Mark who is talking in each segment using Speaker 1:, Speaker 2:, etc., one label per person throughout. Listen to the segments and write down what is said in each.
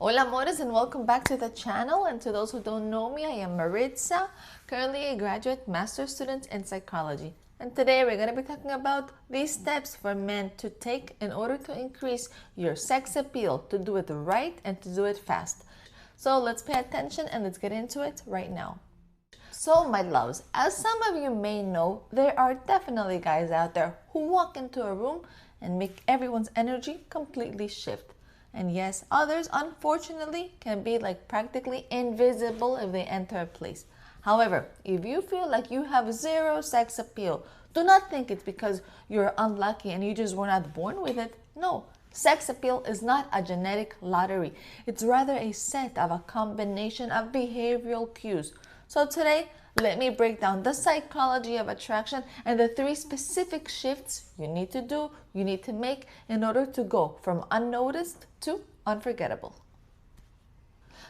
Speaker 1: Hola amores, and welcome back to the channel. And to those who don't know me, I am Maritza, currently a graduate master's student in psychology. And today we're going to be talking about these steps for men to take in order to increase your sex appeal, to do it right and to do it fast. So let's pay attention and let's get into it right now. So my loves, as some of you may know, there are definitely guys out there who walk into a room and make everyone's energy completely shift. And yes, others unfortunately can be like practically invisible if they enter a place. However, if you feel like you have zero sex appeal, do not think it's because you're unlucky and you just were not born with it. No, sex appeal is not a genetic lottery. It's rather a set of a combination of behavioral cues. So today, let me break down the psychology of attraction and the 3 specific shifts you need to do, you need to make in order to go from unnoticed to unforgettable.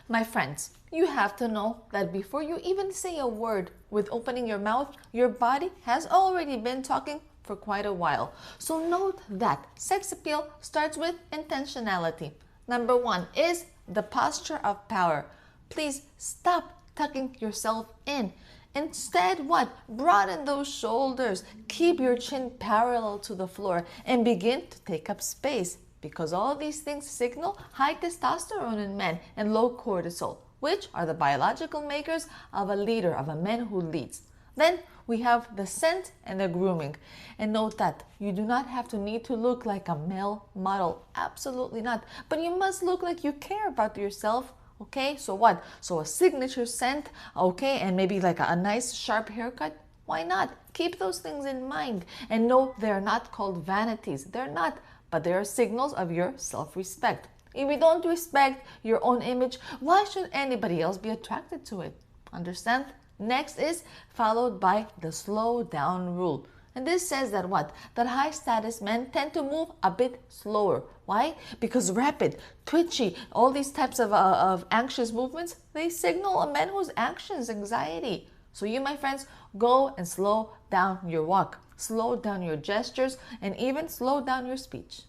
Speaker 1: My friends, you have to know that before you even say a word with opening your mouth, your body has already been talking for quite a while. So note that sex appeal starts with intentionality. Number 1 is the posture of power. Please stop tucking yourself in. Instead, what? Broaden those shoulders, keep your chin parallel to the floor, and begin to take up space, because all these things signal high testosterone in men and low cortisol, which are the biological makers of a leader, of a man who leads. Then we have the scent and the grooming. And note that you do not have to need to look like a male model. Absolutely not. But you must look like you care about yourself. Okay, so what? So a signature scent, okay, and maybe like a nice sharp haircut. Why not? Keep those things in mind. And no, they're not called vanities. They're not, but they are signals of your self-respect. If you don't respect your own image, why should anybody else be attracted to it? Understand? Next is followed by the slow down rule. And this says that what? That high status men tend to move a bit slower. Why? Because rapid, twitchy, all these types of anxious movements, they signal a man who's anxious, anxiety. So you, my friends, go and slow down your walk, slow down your gestures, and even slow down your speech.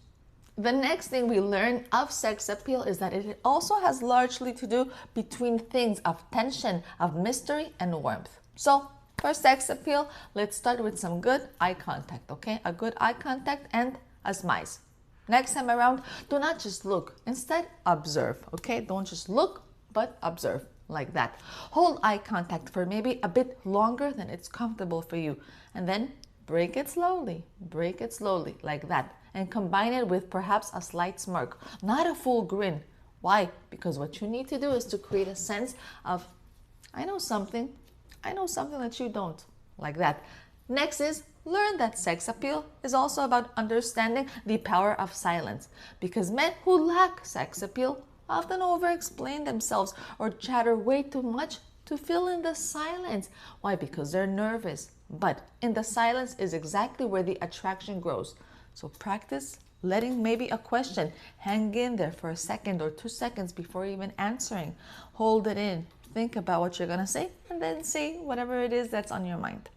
Speaker 1: The next thing we learn of sex appeal is that it also has largely to do between things of tension, of mystery, and warmth. So for sex appeal, let's start with some good eye contact, okay? A good eye contact and a smile. Next time around, do not just look. Instead, observe, okay? Don't just look, but observe like that. Hold eye contact for maybe a bit longer than it's comfortable for you. And then break it slowly like that. And combine it with perhaps a slight smirk, not a full grin. Why? Because what you need to do is to create a sense of, I know something that you don't, like that. Next is learn that sex appeal is also about understanding the power of silence, because men who lack sex appeal often over-explain themselves or chatter way too much to fill in the silence. Why? Because they're nervous. But in the silence is exactly where the attraction grows. So practice letting maybe a question hang in there for a second or 2 seconds before even answering. Hold it in. Think about what you're going to say and then say whatever it is that's on your mind.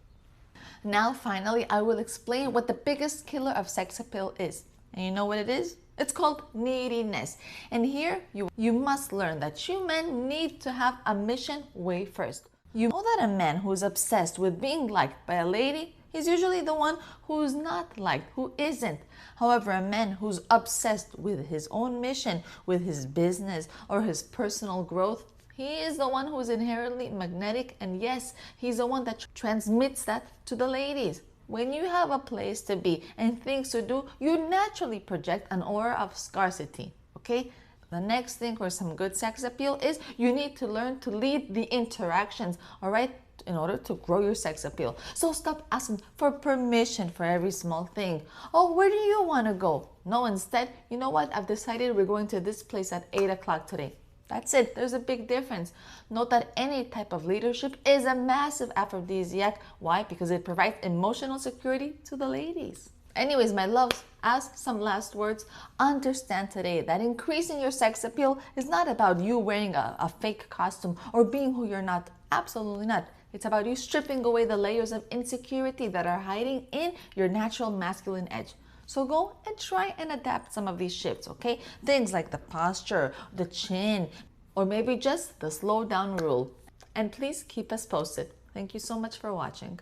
Speaker 1: Now, finally, I will explain what the biggest killer of sex appeal is. And you know what it is? It's called neediness. And here, you must learn that you men need to have a mission way first. You know that a man who's obsessed with being liked by a lady is usually the one who's not liked, who isn't. However, a man who's obsessed with his own mission, with his business or his personal growth, he is the one who is inherently magnetic, and yes, he's the one that transmits that to the ladies. When you have a place to be and things to do, you naturally project an aura of scarcity, okay? The next thing for some good sex appeal is you need to learn to lead the interactions, all right? In order to grow your sex appeal. So stop asking for permission for every small thing. Oh, where do you want to go? No, instead, you know what? I've decided we're going to this place at 8 o'clock today. That's it. There's a big difference. Note that any type of leadership is a massive aphrodisiac. Why? Because it provides emotional security to the ladies. Anyways, my loves, as some last words, understand today that increasing your sex appeal is not about you wearing a fake costume or being who you're not. Absolutely not. It's about you stripping away the layers of insecurity that are hiding in your natural masculine edge. So go and try and adapt some of these shifts, okay? Things like the posture, the chin, or maybe just the slow down rule. And please keep us posted. Thank you so much for watching.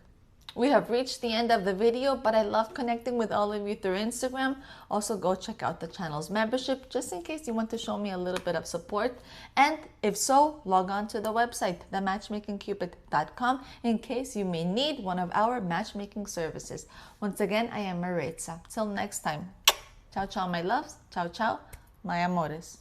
Speaker 1: We have reached the end of the video, but I love connecting with all of you through Instagram. Also, go check out the channel's membership just in case you want to show me a little bit of support. And if so, log on to the website, thematchmakingcupid.com, in case you may need one of our matchmaking services. Once again, I am Maritza. Till next time. Ciao, ciao, my loves. Ciao, ciao, my amores.